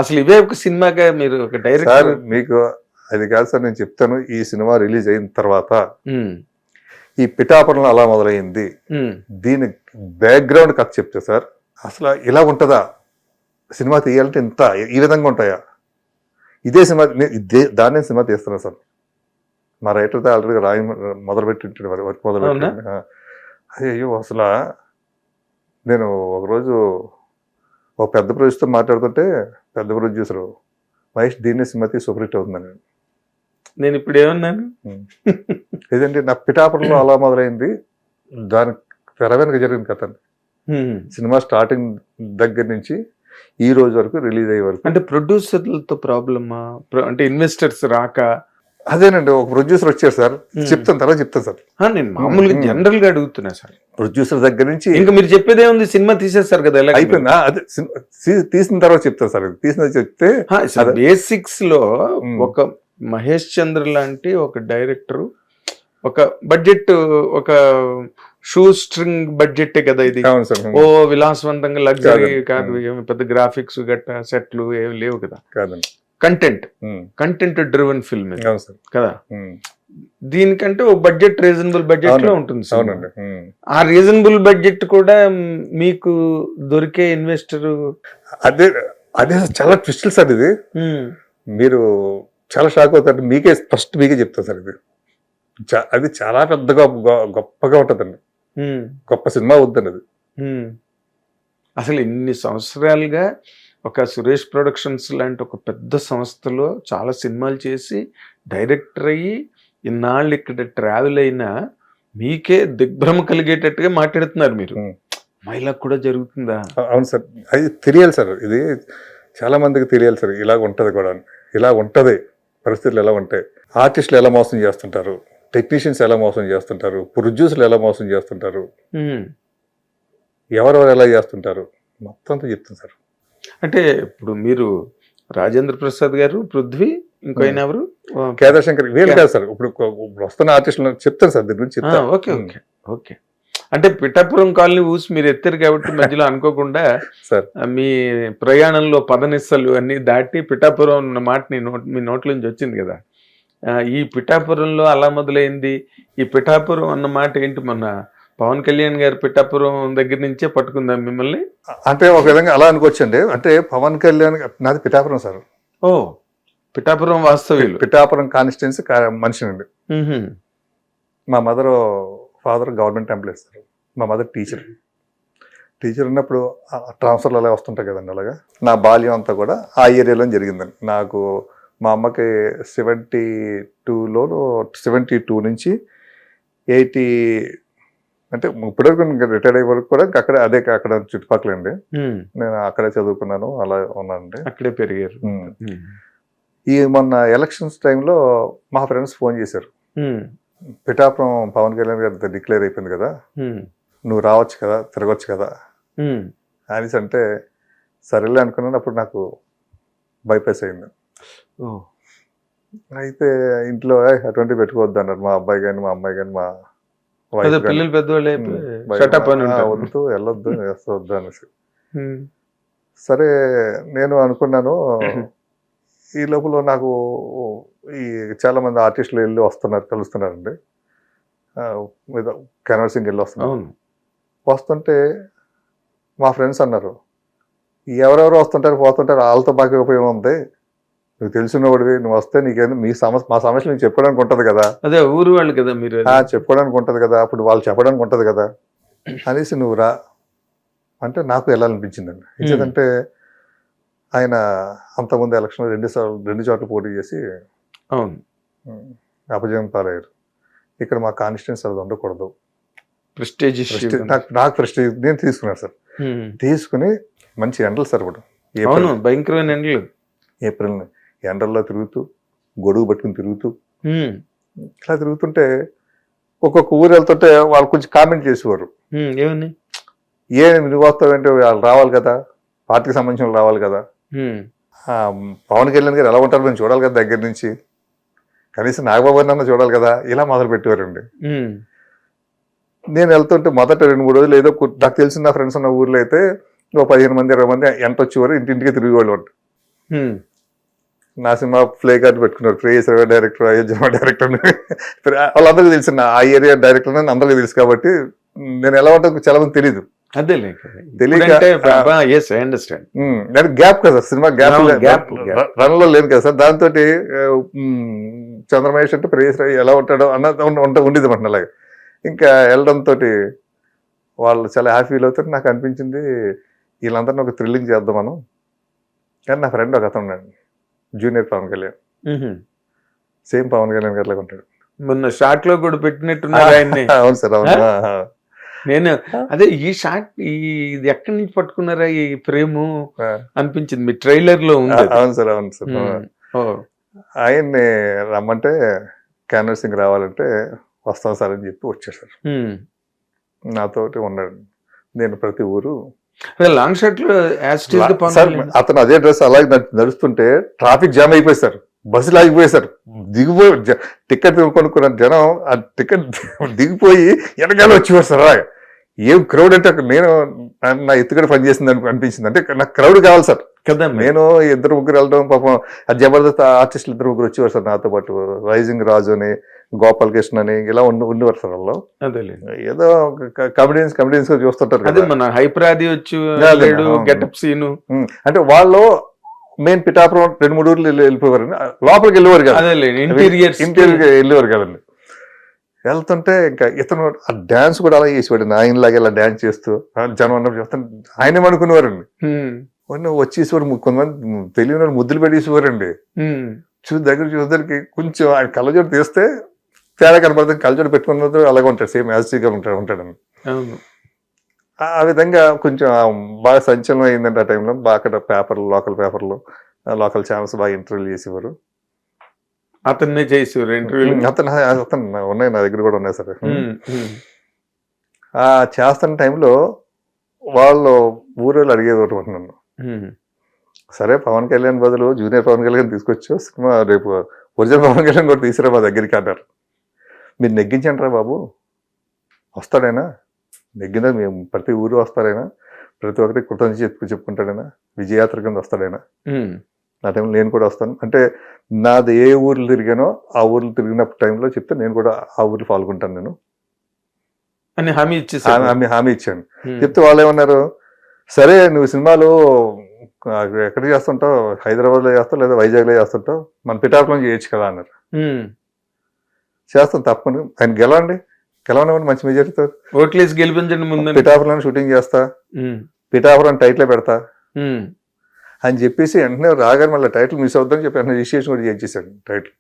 అసలు ఇవే ఒక సినిమాగా మీరు ఒక సార్ డైరెక్టర్. మీకు అది కాదు సార్, నేను చెప్తాను. ఈ సినిమా రిలీజ్ అయిన తర్వాత ఈ పిఠాపురంలో అలా మొదలైంది, దీని బ్యాక్గ్రౌండ్ కథ చెప్తే సార్ అసలు ఇలా ఉంటుందా, సినిమా తీయాలంటే ఇంత ఈ విధంగా ఉంటాయా, ఇదే సినిమా దాన్నే సినిమా తీస్తున్నా సార్. మా రైటర్తో ఆల్రెడీ రాయి మొదలుపెట్టి వర్క్ మొదలుపెట్టి అయ్యో అసలు నేను ఒకరోజు ఒక పెద్ద ప్రొడ్యూసర్తో మాట్లాడుతుంటే పెద్ద ప్రొడ్యూసరు మహేష్ దీన్నే సినిమా తీసి సూపర్ హిట్ అవుతుందని. నేను ఇప్పుడు ఏమన్నాను, ఏదంటే నా పిఠాపురంలో అలా మొదలైంది, దాని తెర వెనక జరిగిన కథ. సినిమా స్టార్టింగ్ దగ్గర నుంచి ఈ రోజు వరకు రిలీజ్ అయ్యే వరకు. అంటే ప్రొడ్యూసర్లతో ప్రాబ్లమా, అంటే ఇన్వెస్టర్స్ రాక? అదేనండి, ఒక ప్రొడ్యూసర్ వచ్చారు సార్, చెప్తాను తర్వాత చెప్తాను సార్. నేను మామూలుగా జనరల్ గా అడుగుతున్నా సార్. ప్రొడ్యూసర్ దగ్గర నుంచి ఇంకా మీరు చెప్పేదే ఉంది, సినిమా తీసేస్తారు కదా, అయిపోయిందా? అదే తీసిన తర్వాత చెప్తాను సార్. తీసిన చెప్తే బేసిక్స్ లో ఒక మహేష్ చంద్ర లాంటి ఒక డైరెక్టర్, ఒక బడ్జెట్, ఒక షూ స్ట్రింగ్ బడ్జెట్ కదా ఇది. ఓ విలాసవంతంగా లగ్జరీ కాదు, పెద్ద గ్రాఫిక్స్ గట్ట సెట్లు ఏమి లేవు కదా. కంటెంట్ డ్రివెన్ ఫిల్మ్ కదా. దీనికంటే ఓ బడ్జెట్, రీజనబుల్ బడ్జెట్ లో ఉంటుంది. ఆ రీజనబుల్ బడ్జెట్ కూడా మీకు దొరికే ఇన్వెస్టర్ అదే అదే చాలా ట్విస్టులు సార్. ఇది మీరు చాలా షాక్ అవుతారు. ఫస్ట్ మీకే చెప్తాను సార్. ఇది అది చాలా పెద్దగా గొప్పగా ఉంటుందండి, గొప్ప సినిమా వద్దండి అది. అసలు ఇన్ని సంవత్సరాలుగా ఒక సురేష్ ప్రొడక్షన్స్ లాంటి ఒక పెద్ద సంస్థలో చాలా సినిమాలు చేసి డైరెక్టర్ అయ్యి ఇన్నాళ్ళు ఇక్కడ ట్రావెల్ అయినా మీకే దిగ్భ్రమ కలిగేటట్టుగా మాట్లాడుతున్నారు మీరు. మహిళకు కూడా జరుగుతుందా? అవును సార్, అది తెలియాలి సార్. ఇది చాలా మందికి తెలియాలి సార్. ఇలా ఉంటది కూడా, ఇలా ఉంటది పరిస్థితులు ఎలా ఉంటాయి, ఆర్టిస్టులు ఎలా మోసం చేస్తుంటారు, టెక్నీషియన్స్ ఎలా మోసం చేస్తుంటారు, ప్రొడ్యూసర్లు ఎలా మోసం చేస్తుంటారు, ఎవరెవరు ఎలా చేస్తుంటారు, మొత్తం అంతా చెప్తాను సార్. అంటే ఇప్పుడు మీరు రాజేంద్ర ప్రసాద్ గారు, పృథ్వీ, ఇంకో ఆయన ఎవరు, కేదార్ శంకర్, వీళ్ళు కాదు సార్. ఇప్పుడు వస్తున్న ఆర్టిస్టులు చెప్తాను సార్, దీని గురించి చెప్తాను. Okay okay okay. అంటే పిఠాపురం కాలనీ ఊసి మీరు ఎత్తారు కాబట్టి మధ్యలో అనుకోకుండా సార్ మీ ప్రయాణంలో పదనిస్సలు అన్ని దాటి పిఠాపురం అన్న మాట మీ నోట్ల నుంచి వచ్చింది కదా. ఈ పిఠాపురంలో అలా మొదలైంది. ఈ పిఠాపురం అన్న మాట ఏంటి, మొన్న పవన్ కళ్యాణ్ గారు పిఠాపురం దగ్గర నుంచే పట్టుకుందాం మిమ్మల్ని? అంటే ఒక విధంగా అలా అనుకోవచ్చండి. అంటే పవన్ కళ్యాణ్ నాది పిఠాపురం సార్. ఓ, పిఠాపురం వాస్తవ్యులు, పిఠాపురం కాన్స్టిట్యున్సీ మనిషినండి. మా ఫాదర్ గవర్నమెంట్ ఎంప్లాయీ సార్, మా మదర్ టీచర్ ఉన్నప్పుడు ట్రాన్స్ఫర్లు అలా వస్తుంటాయి కదండి. అలాగా నా బాల్యం అంతా కూడా ఆ ఏరియాలో జరిగిందండి. నాకు మా అమ్మకి 72 నుంచి 80 అంటే ఇప్పటివరకు రిటైర్డ్ అయ్యే వరకు కూడా అక్కడ చుట్టుపక్కలండి. నేను అక్కడే చదువుకున్నాను, అలా ఉన్నానండి, అక్కడే పెరిగారు. ఈ మొన్న ఎలక్షన్స్ టైంలో మా ఫ్రెండ్స్ ఫోన్ చేశారు, పిఠాపురం పవన్ కళ్యాణ్ గారి డిక్లేర్ అయిపోయింది కదా, నువ్వు రావచ్చు కదా, తిరగచ్చు కదా అనేసి అంటే సరేలే అనుకున్నాను. అప్పుడు నాకు బైపాస్ అయింది. అయితే ఇంట్లో అటువంటి పెట్టుకోవద్దు అన్నారు మా అబ్బాయి కానీ మా అమ్మాయి కానీ మా వద్దు, వెళ్ళొద్దు, వద్దు అనేసి. సరే నేను అనుకున్నాను. ఈ లోపల నాకు ఈ చాలా మంది ఆర్టిస్టులు వెళ్ళి కలుస్తున్నారండి, కెన్వాసింగ్ వెళ్ళి వస్తుంటే మా ఫ్రెండ్స్ అన్నారు, ఎవరెవరు వస్తుంటారు పోతుంటారు, వాళ్ళతో బాగా ఉపయోగం ఉంది, నువ్వు తెలిసినవాడివి, నువ్వు వస్తే నీకేంది మా సమస్యలు నీకు చెప్పడానికి ఉంటుంది కదా, అదే ఊరు వాళ్ళు కదా మీరు, చెప్పడానికి ఉంటుంది కదా, అప్పుడు వాళ్ళు చెప్పడానికి ఉంటుంది కదా అనేసి నువ్వు రా అంటే నాకు వెళ్ళాలనిపించిందండి. ఎందుకంటే ఆయన అంతకుముందు ఎలక్షన్ 2 చోట్ల పోటీ చేసి అపజయం పాలయ్యారు. ఇక్కడ మా కాన్స్టిట్యున్సీ అది ఉండకూడదు, నాకు ప్రెస్టేజ్ నేను తీసుకున్నాను సార్. తీసుకుని మంచి ఎండలు సార్, ఇప్పుడు భయంకరమైన ఎండలు, ఏప్రిల్ ఎండల్లో తిరుగుతూ గొడుగు పట్టుకుని తిరుగుతూ ఇట్లా తిరుగుతుంటే ఒక్కొక్క ఊరు వెళ్తుంటే వాళ్ళు కొంచెం కామెంట్ చేసేవారు, ఏమని, నువ్వు వస్తావంటే వాళ్ళు రావాలి కదా, పార్టీకి సంబంధించిన వాళ్ళు రావాలి కదా, పవన్ కళ్యాణ్ గారు ఎలా ఉంటారో నేను చూడాలి కదా దగ్గర నుంచి, కనీసం నాగబాబు అన్న చూడాలి కదా, ఇలా మొదలు పెట్టేవారండి. నేను వెళ్తుంటే మొదట 2-3 రోజులు నాకు తెలిసిన నా ఫ్రెండ్స్ ఉన్న ఊర్లో అయితే 15 మంది 20 మంది ఎంట వచ్చేవారు, ఇంటింటికి తిరిగేవాళ్ళు. ఉమ్, నా సినిమా ప్లే కార్డ్ పెట్టుకున్నారు, ప్రేయస్ డైరెక్టర్, అయోధ్య డైరెక్టర్. వాళ్ళందరికీ తెలుసు, నా ఆ ఏరియా డైరెక్టర్ అని అందరికీ తెలుసు. కాబట్టి నేను ఎలా ఉంటా చాలా మంది తెలియదు. అదేలే తెలియక, ఎస్ ఐ అండర్స్టాండ్. నేను గ్యాప్ కదా సినిమా, గ్యాప్ అవును, gap. రన్ లో లేదు కదా సార్. దాంతో చంద్రమహేష్ అంటే ప్రేయస్ ఎలా ఉంటాడో అన్నది ఉండేది మాట. అలాగే ఇంకా వెళ్ళడంతో వాళ్ళు చాలా హ్యాపీ ఫీల్ అవుతారు. నాకు అనిపించింది వీళ్ళందరినీ ఒక థ్రిల్లింగ్ చేద్దాం మనం. కానీ నా ఫ్రెండ్ ఒక అతను ఉన్నాడు, జూనియర్ పవన్ కళ్యాణ్, సేమ్ పవన్ కళ్యాణ్ గారిలాగా ఉంటాడు. మొన్న షార్ట్ లో కూడా పెట్టినట్టున్నారు ఆయన్ని. అవును సార్, అవును. నేను అదే ఈ షార్ట్ ఇది ఎక్కడి నుంచి పట్టుకున్నారా ఈ ఫ్రేమ్ అనిపించింది. మీ ట్రైలర్ లో ఉంది. అవును సార్, అవును సార్. ఆయన్ని రమ్మంటే క్యాన్వర్సింగ్ రావాలంటే వస్తాం సార్ అని చెప్పి వచ్చాడు సార్. నాతోటి ఉన్నాడు. నేను ప్రతి ఊరు లాంగ్ షాట్ లో సార్, అతను అదే డ్రెస్ అలాగే నడుస్తుంటే ట్రాఫిక్ జామ్ అయిపోయి సార్, బస్సులు ఆగిపోయేసారు. దిగిపోయి టికెట్ కొనుక్కున్న జనం ఆ టికెట్ దిగిపోయి వెనకాల వచ్చేవారు సార్. అలాగే ఏం క్రౌడ్ అంటే అక్కడ నేను నా ఎత్తుగడ పని చేసింది అనిపించింది. అంటే నాకు క్రౌడ్ కావాలి సార్ కదా. నేను ఇద్దరు ముగ్గురు వెళ్ళడం, పాపం ఆ జబర్దస్త్ ఆర్టిస్టులు ఇద్దరు ముగ్గురు వచ్చేవారు సార్ నాతో పాటు. రైజింగ్ రాజు అని, గోపాల్ కృష్ణ అని ఇలా ఉండేవారు సార్ వాళ్ళు. ఏదో కమెడియన్స్ గా చూస్తుంటారు అదే కదా. మన హైపరాది వచ్చి గెటప్ సీను అంటే వాళ్ళు మెయిన్ పిఠాపురం 2-3 ఊర్లు వెళ్ళిపోయారు, లోపలికి వెళ్ళేవారు కదా, ఇంటీరియర్ వెళ్ళేవారు కదండి. వెళ్తుంటే ఇంకా ఇతను ఆ డాన్స్ కూడా అలా చేసేవాడు, ఆయనలాగా ఇలా డాన్స్ చేస్తూ జనం అన్నప్పుడు చూస్తాను ఆయనే అనుకునేవారండి. వచ్చేసేవారు, కొంతమంది తెలియని ముద్దులు పెట్టేసేవారండి. దగ్గర చూసేసరికి కొంచెం ఆయన కళ్ళజోడు తీస్తే తేడా కనపడుతుంది, కళ్ళజోడు పెట్టుకున్నది అలాగే ఉంటాడు, సేమ్ యాజ్గా ఉంటాడని. ఆ విధంగా కొంచెం బాగా సంచలనం అయిందంటే ఆ టైంలో. బాగా అక్కడ పేపర్లు, లోకల్ పేపర్లు, లోకల్ ఛానల్స్ బాగా ఇంటర్వ్యూలు చేసేవారు. అతన్నే చేసేవారు ఇంటర్వ్యూ. అతను ఉన్నాయి, నా దగ్గర కూడా ఉన్నాయి సార్. ఆ చేస్తున్న టైంలో వాళ్ళు ఊరేళ్ళు అడిగేవారు నన్ను, సరే పవన్ కళ్యాణ్ బదులు జూనియర్ పవన్ కళ్యాణ్ తీసుకొచ్చు సినిమా, రేపు ఒరిజినల్ పవన్ కళ్యాణ్ కూడా తీసిరా మా దగ్గరికి అన్నారు. మీరు నెగ్గించండి రా బాబు, వస్తాడైనా, నెగ్గినా మేము ప్రతి ఊరు వస్తాడైనా, ప్రతి ఒక్కరికి కృతజ్ఞత చెప్పుకుంటాడైనా, విజయయాత్ర కింద వస్తాడైనా. నా టైంలో నేను కూడా వస్తాను అంటే, నాది ఏ ఊర్లు తిరిగానో ఆ ఊర్లు తిరిగినప్పుడు టైంలో చెప్తే నేను కూడా ఆ ఊర్లో పాల్గొంటాను నేను అని హామీ ఇచ్చాను. చెప్తే వాళ్ళు ఏమన్నారు, సరే నువ్వు సినిమాలు ఎక్కడ చేస్తుంటావు, హైదరాబాద్లో చేస్తావు లేదా వైజాగ్లో చేస్తుంటావు, మన పిఠాపురం చేయొచ్చు కదా అన్నారు. చేస్తాను తప్పని, ఆయన గెలవనివ్వండి మంచి మెజారిటీతో, ఓట్లేసి గెలిపించండి ముందు, పిఠాపురం షూటింగ్ చేస్తా, పిఠాపురం టైటిల్ పెడతా అని చెప్పేసి వెంటనే రాగానే మళ్ళీ టైటిల్ మిస్ అవుతుందని చెప్పి రిజిస్ట్రేషన్ కూడా చేసేసాడు టైటిల్.